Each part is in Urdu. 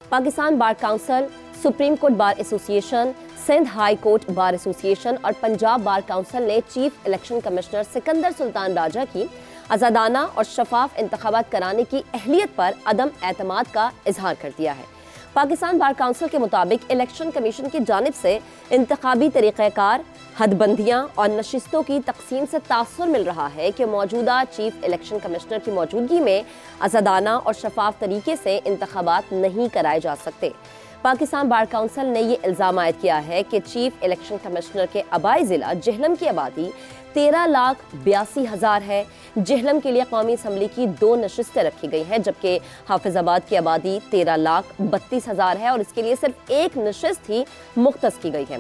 Pakistan bar council, supreme court bar association, Sindh high court bar association اور پنجاب بار کونسل نے چیف الیکشن کمشنر سکندر سلطان راجہ کی آزادانہ اور شفاف انتخابات کرانے کی اہلیت پر عدم اعتماد کا اظہار کر دیا ہے۔ پاکستان بار کونسل کے مطابق الیکشن کمیشن کی جانب سے انتخابی طریقہ کار، حد بندیاں اور نشستوں کی تقسیم سے تاثر مل رہا ہے کہ موجودہ چیف الیکشن کمشنر کی موجودگی میں آزادانہ اور شفاف طریقے سے انتخابات نہیں کرائے جا سکتے۔ پاکستان بار کونسل نے یہ الزام عائد کیا ہے کہ چیف الیکشن کمشنر کے آبائی ضلع جہلم کی آبادی 13,82,000 ہے۔ جہلم کے لیے قومی اسمبلی کی 2 نشستیں رکھی گئی ہیں، جبکہ حافظ آباد کی آبادی 13,32,000 ہے اور اس کے لیے صرف 1 نشست ہی مختص کی گئی ہے،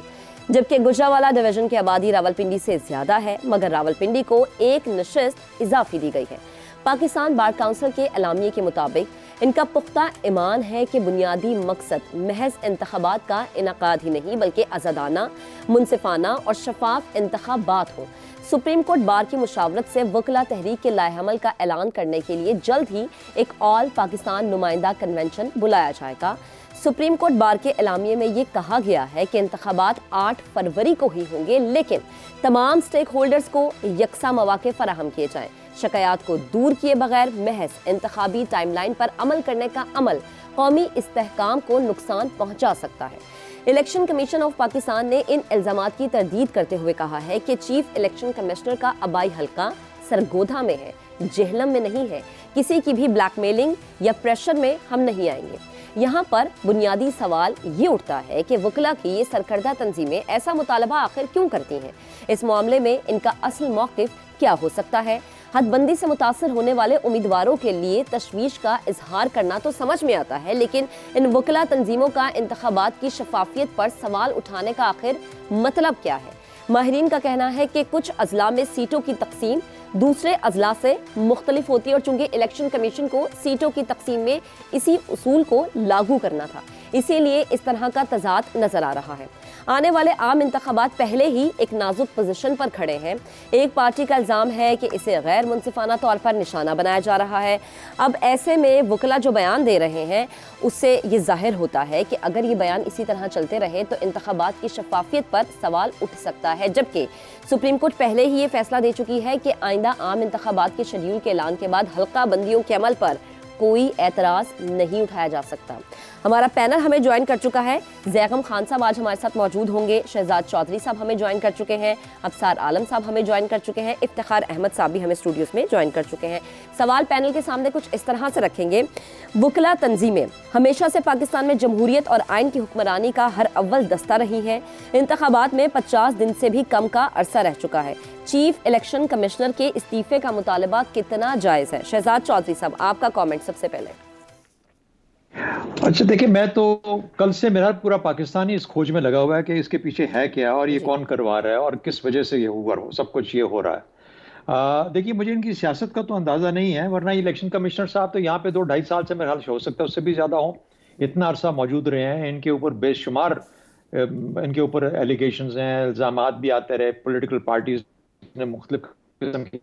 جبکہ گجرانوالہ ڈویژن کی آبادی راولپنڈی سے زیادہ ہے، مگر راولپنڈی کو 1 نشست اضافی دی گئی ہے۔ پاکستان بار کونسل کے اعلامیے کے مطابق ان کا پختہ ایمان ہے کہ بنیادی مقصد محض انتخابات کا انعقاد ہی نہیں بلکہ آزادانہ، منصفانہ اور شفاف انتخابات ہوں۔ سپریم کورٹ بار کی مشاورت سے وکلاء تحریک کے لائحہ عمل کا اعلان کرنے کے لیے جلد ہی ایک آل پاکستان نمائندہ کنونشن بلایا جائے گا۔ سپریم کورٹ بار کے اعلامیے میں یہ کہا گیا ہے کہ انتخابات 8 فروری کو ہی ہوں گے، لیکن تمام سٹیک ہولڈرز کو یکساں مواقع فراہم کیے جائیں۔ شکایات کو دور کیے بغیر محض انتخابی ٹائم لائن پر عمل کرنے کا عمل قومی استحکام کو نقصان پہنچا سکتا ہے۔ الیکشن کمیشن آف پاکستان نے ان الزامات کی تردید کرتے ہوئے کہا ہے کہ چیف الیکشن کمشنر کا آبائی حلقہ سرگودھا میں ہے، جہلم میں نہیں ہے۔ کسی کی بھی بلیک میلنگ یا پریشر میں ہم نہیں آئیں گے۔ یہاں پر بنیادی سوال یہ اٹھتا ہے کہ وکلاء کی یہ سرکردہ تنظیمیں ایسا مطالبہ آخر کیوں کرتی ہیں؟ اس معاملے میں ان کا اصل موقف کیا ہو سکتا ہے؟ حد بندی سے متاثر ہونے والے امیدواروں کے لیے تشویش کا اظہار کرنا تو سمجھ میں آتا ہے، لیکن ان وکلاء تنظیموں کا انتخابات کی شفافیت پر سوال اٹھانے کا آخر مطلب کیا ہے؟ ماہرین کا کہنا ہے کہ کچھ اضلاع میں سیٹوں کی تقسیم دوسرے اضلاع سے مختلف ہوتی ہے، اور چونکہ الیکشن کمیشن کو سیٹوں کی تقسیم میں اسی اصول کو لاگو کرنا تھا، اسی لیے اس طرح کا تضاد نظر آ رہا ہے۔ آنے والے عام انتخابات پہلے ہی ایک نازک پوزیشن پر کھڑے ہیں۔ ایک پارٹی کا الزام ہے کہ اسے غیر منصفانہ طور پر نشانہ بنایا جا رہا ہے۔ اب ایسے میں وکلاء جو بیان دے رہے ہیں اس سے یہ ظاہر ہوتا ہے کہ اگر یہ بیان اسی طرح چلتے رہے تو انتخابات کی شفافیت پر سوال اٹھ سکتا ہے، جبکہ سپریم کورٹ پہلے ہی یہ فیصلہ دے چکی ہے کہ آئندہ عام انتخابات کے شیڈول کے اعلان کے بعد حلقہ بندیوں کے عمل پر کوئی اعتراض نہیں اٹھایا جا سکتا۔ ہمارا پینل ہمیں جوائن کر چکا ہے۔ زیغم خان صاحب آج ہمارے ساتھ موجود ہوں گے، شہزاد چودھری صاحب ہمیں جوائن کر چکے ہیں، ابصار عالم صاحب ہمیں جوائن کر چکے ہیں، افتخار احمد صاحب بھی ہمیں اسٹوڈیوز میں جوائن کر چکے ہیں۔ سوال پینل کے سامنے کچھ اس طرح سے رکھیں گے، وکلاء تنظیمیں ہمیشہ سے پاکستان میں جمہوریت اور آئین کی حکمرانی کا ہر اول دستہ رہی ہیں۔ انتخابات میں 50 دن سے بھی کم کا عرصہ رہ چکا ہے۔ چیف الیکشن کمشنر کے استعفے کا مطالبہ کتنا جائز ہے؟ شہزاد چودھری صاحب آپ کا کامنٹ سب سے پہلے۔ اچھا دیکھیں، میں تو کل سے میرا پورا پاکستانی اس کھوج میں لگا ہوا ہے کہ اس کے پیچھے ہے کیا اور یہ کون کروا رہا ہے اور کس وجہ سے یہ سب کچھ یہ ہو رہا ہے۔ دیکھیے مجھے ان کی سیاست کا تو اندازہ نہیں ہے، ورنہ الیکشن کمشنر صاحب تو یہاں پہ 2-2.5 سال سے میرے خیال سے ہو سکتا ہے اس سے بھی زیادہ ہوں، اتنا عرصہ موجود رہے ہیں۔ ان کے اوپر بے شمار ان کے اوپر ایلیگیشنز ہیں، الزامات بھی آتے رہے، پولیٹیکل پارٹیز نے مختلف قسم کی،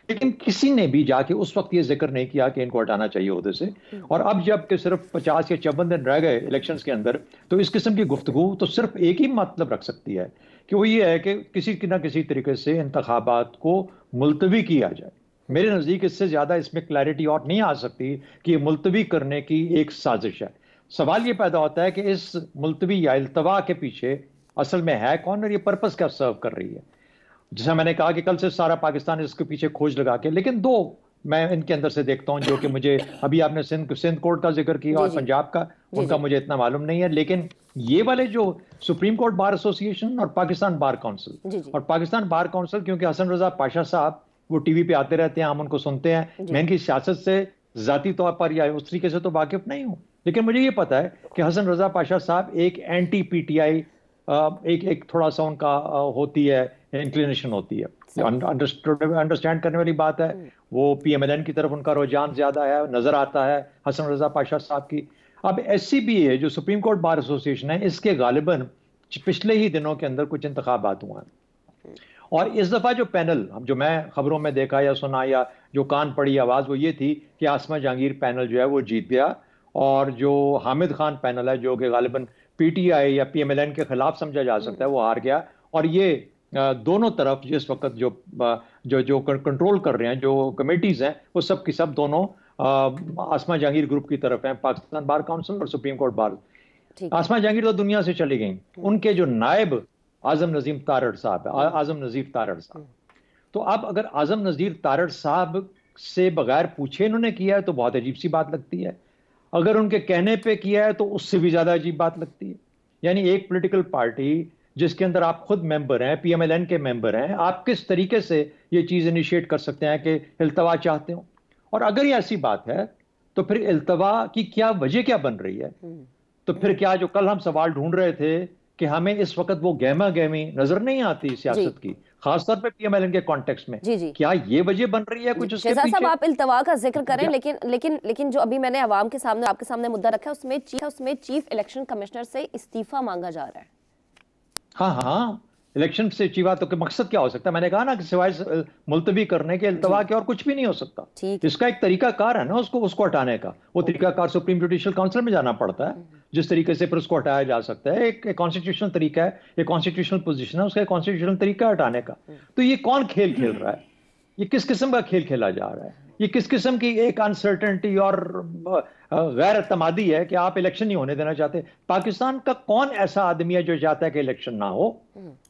لیکن کسی نے بھی جا کے اس وقت یہ ذکر نہیں کیا کہ ان کو ہٹانا چاہیے عہدے سے۔ اور اب جب کہ صرف 50 یا 54 دن رہ گئے الیکشنز کے اندر، تو اس قسم کی گفتگو تو صرف ایک ہی مطلب رکھ سکتی ہے کہ وہ یہ ہے کہ کسی نہ کسی طریقے سے انتخابات کو ملتوی کیا جائے۔ میرے نزدیک اس سے زیادہ اس میں کلیئرٹی اور نہیں آ سکتی کہ یہ ملتوی کرنے کی ایک سازش ہے۔ سوال یہ پیدا ہوتا ہے کہ اس ملتوی یا التوا کے پیچھے اصل میں ہے کون اور یہ پرپس کیا سرو کر رہی ہے؟ جیسا میں نے کہا کہ کل سے سارا پاکستان اس کے پیچھے کھوج لگا کے، لیکن 2 میں ان کے اندر سے دیکھتا ہوں جو کہ مجھے ابھی آپ نے سندھ کورٹ کا ذکر کیا اور پنجاب کا، ان کا مجھے اتنا معلوم نہیں ہے، لیکن یہ والے جو سپریم کورٹ بار ایسوسیشن اور پاکستان بار کونسل، اور پاکستان بار کونسل کیونکہ حسن رضا پاشا صاحب وہ ٹی وی پہ آتے رہتے ہیں، ہم ان کو سنتے ہیں، میں ان کی سیاست سے ذاتی طور پر یا اس طریقے سے تو واقف نہیں ہوں، لیکن مجھے یہ پتا ہے کہ حسن رضا پاشا صاحب ایک اینٹی پی ٹی آئی ایک تھوڑا سا ان کا ہوتی ہے، انکلینیشن ہوتی ہے، انڈرسٹینڈ کرنے والی بات ہے۔ وہ پی ایم ایل این کی طرف ان کا رجحان زیادہ ہے، نظر آتا ہے حسن رضا پاشا صاحب کی۔ اب ایس سی بی اے جو سپریم کورٹ بار ایسوسیشن ہے، اس کے غالباً پچھلے ہی دنوں کے اندر کچھ انتخابات ہوئے ہیں، اور اس دفعہ جو پینل جو میں خبروں میں دیکھا یا سنا یا جو کان پڑی آواز وہ یہ تھی کہ عاصمہ جہانگیر پینل جو ہے وہ جیت گیا، اور جو حامد خان پینل ہے جو کہ غالباً پی ٹی آئی یا پی ایم ایل این کے خلاف سمجھا جا سکتا ہے وہ ہار گیا. اور یہ دونوں طرف جس وقت جو کنٹرول کر رہے ہیں جو کمیٹیز ہیں وہ سب کی سب دونوں آسما جہانگیر گروپ کی طرف ہیں, پاکستان بار کونسل اور سپریم کورٹ بار. آسما جہانگیر تو دنیا سے چلی گئیں, ان کے جو نائب اعظم نظیر تارڑ صاحب, تو اب اگر اعظم نظیر تارڑ صاحب سے بغیر پوچھے انہوں نے کیا ہے تو بہت عجیب سی بات لگتی ہے, اگر ان کے کہنے پہ کیا ہے تو اس سے بھی زیادہ عجیب بات لگتی ہے. یعنی ایک پولیٹیکل پارٹی جس کے اندر آپ خود ممبر ہیں, پی ایم ایل این کے ممبر ہیں, آپ کس طریقے سے یہ چیز انیشیٹ کر سکتے ہیں کہ التوا چاہتے ہوں؟ اور اگر یہ ایسی بات ہے تو پھر التوا کی کیا وجہ کیا بن رہی ہے؟ تو پھر کیا جو کل ہم سوال ڈھونڈ رہے تھے کہ ہمیں اس وقت وہ گہما گہمی نظر نہیں آتی سیاست کی, خاص طور پہ پی ایم ایل این کے کانٹیکسٹ میں, کیا یہ وجہ بن رہی ہے کچھ اس کے پیچھے؟ صاحب آپ التوا کا ذکر کریں, لیکن جو ابھی میں نے عوام کے سامنے آپ کے سامنے مدعا رکھا ہے اس میں چیف الیکشن کمشنر سے استعفیٰ مانگا جا رہا ہے. ہاں الیکشن سے چیوا تو مقصد کیا ہو سکتا ہے؟ میں نے کہا نا کہ سوائے ملتوی کرنے کے التوا کے اور کچھ بھی نہیں ہو سکتا. اس کا ایک طریقہ کار ہے نا اس کو ہٹانے کا, وہ طریقہ کار سپریم جوڈیشل کاؤنسل میں جانا پڑتا ہے, جس طریقے سے پھر اس کو ہٹایا جا سکتا ہے. ایک کانسٹیٹیوشنل طریقہ ہے, ایک کانسٹیٹیوشنل پوزیشن ہے, اس کا کانسٹیٹیوشنل طریقہ ہٹانے کا. تو یہ کون کھیل کھیل رہا ہے؟ یہ کس قسم کا کھیل کھیلا جا رہا ہے؟ یہ کس قسم کی ایک انسرٹنٹی اور غیر اعتمادی ہے کہ آپ الیکشن نہیں ہونے دینا چاہتے؟ پاکستان کا کون ایسا آدمی ہے جو چاہتا ہے کہ الیکشن نہ ہو؟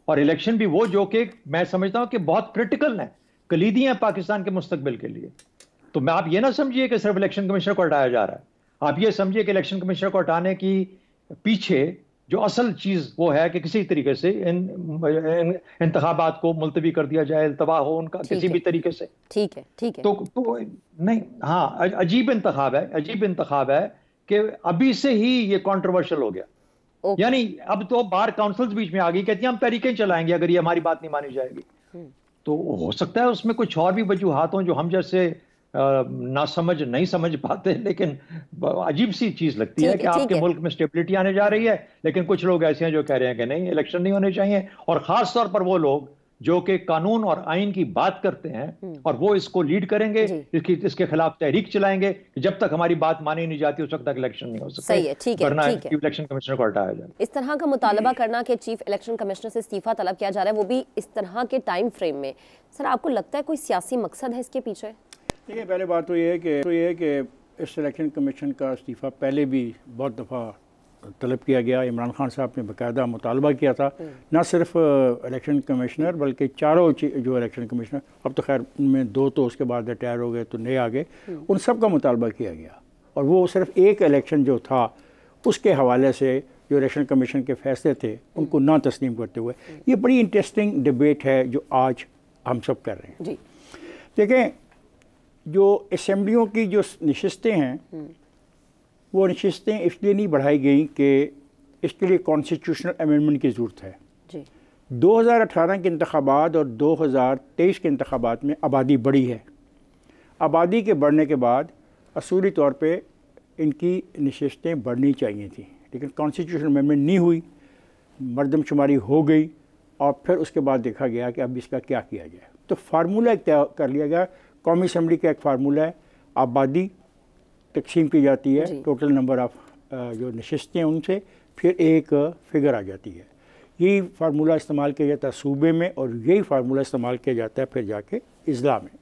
اور الیکشن بھی وہ جو کہ میں سمجھتا ہوں کہ بہت کرٹیکل ہیں, کلیدی ہیں پاکستان کے مستقبل کے لیے. تو میں آپ یہ نہ سمجھیے کہ صرف الیکشن کمشنر کو ہٹایا جا رہا ہے, آپ یہ سمجھیے کہ الیکشن کمشنر کو ہٹانے کی پیچھے جو اصل چیز وہ ہے کہ کسی طریقے سے انتخابات کو ملتوی کر دیا جائے, التوا ہو ان کا کسی بھی طریقے سے. ٹھیک ہے تو نہیں, ہاں عجیب انتخاب ہے کہ ابھی سے ہی یہ کنٹروورشل ہو گیا. یعنی اب تو بار کاؤنسلز بیچ میں آ گئی, کہتی ہیں ہم تحریکیں چلائیں گے اگر یہ ہماری بات نہیں مانی جائے گی. تو ہو سکتا ہے اس میں کچھ اور بھی وجوہات ہوں جو ہم جیسے نہیں سمجھ پاتے, لیکن عجیب سی چیز لگتی ہے کہ آپ کے ملک میں سٹیبلٹی آنے جا رہی ہے, لیکن کچھ لوگ ایسے ہیں جو کہہ رہے ہیں کہ نہیں الیکشن نہیں ہونے چاہیے, اور خاص طور پر وہ لوگ جو کہ قانون اور آئین کی بات کرتے ہیں اور وہ اس کو لیڈ کریں گے, اس کے خلاف تحریک چلائیں گے کہ جب تک ہماری بات مانی نہیں جاتی اس وقت تک الیکشن نہیں ہو سکتا, ورنہ چیف الیکشن کمشنر کو ہٹایا جائے. اس طرح کا مطالبہ کرنا کہ چیف الیکشن کمشنر سے استعفیٰ طلب کیا جا رہا ہے, وہ بھی اس طرح کے ٹائم فریم میں, سر آپ کو لگتا ہے کوئی سیاسی مقصد ہے اس کے پیچھے؟ دیکھیے پہلے بات تو یہ ہے کہ اس الیکشن کمیشن کا استعفیٰ پہلے بھی بہت دفعہ طلب کیا گیا. عمران خان صاحب نے باقاعدہ مطالبہ کیا تھا, نہ صرف الیکشن کمشنر بلکہ چاروں جو الیکشن کمشنر, اب تو خیر ان میں 2 تو اس کے بعد ریٹائر ہو گئے تو نئے آگے, ان سب کا مطالبہ کیا گیا. اور وہ صرف ایک الیکشن جو تھا اس کے حوالے سے جو الیکشن کمیشن کے فیصلے تھے ان کو نہ تسلیم کرتے ہوئے, یہ بڑی انٹرسٹنگ ڈبیٹ ہے جو آج ہم سب کر رہے ہیں. دیکھیں جو اسمبلیوں کی جو نشستیں ہیں وہ نشستیں اس لیے نہیں بڑھائی گئیں کہ اس کے لیے کانسٹیٹیوشنل امینڈمنٹ کی ضرورت ہے. 2018 کے انتخابات اور 2023 کے انتخابات میں آبادی بڑھی ہے. آبادی کے بڑھنے کے بعد اصولی طور پہ ان کی نشستیں بڑھنی چاہیے تھیں, لیکن کانسٹیٹیوشنل امینڈمنٹ نہیں ہوئی, مردم شماری ہو گئی, اور پھر اس کے بعد دیکھا گیا کہ اب اس کا کیا کیا جائے. تو فارمولہ ایک طے کر لیا گیا, قومی اسمبلی کا ایک فارمولہ ہے, آبادی تقسیم کی جاتی ہے ٹوٹل نمبر آف جو نشستیں ان سے, پھر ایک فگر آ جاتی ہے. یہی فارمولہ استعمال کیا جاتا ہے صوبے میں, اور یہی فارمولہ استعمال کیا جاتا ہے پھر جا کے اضلاع میں.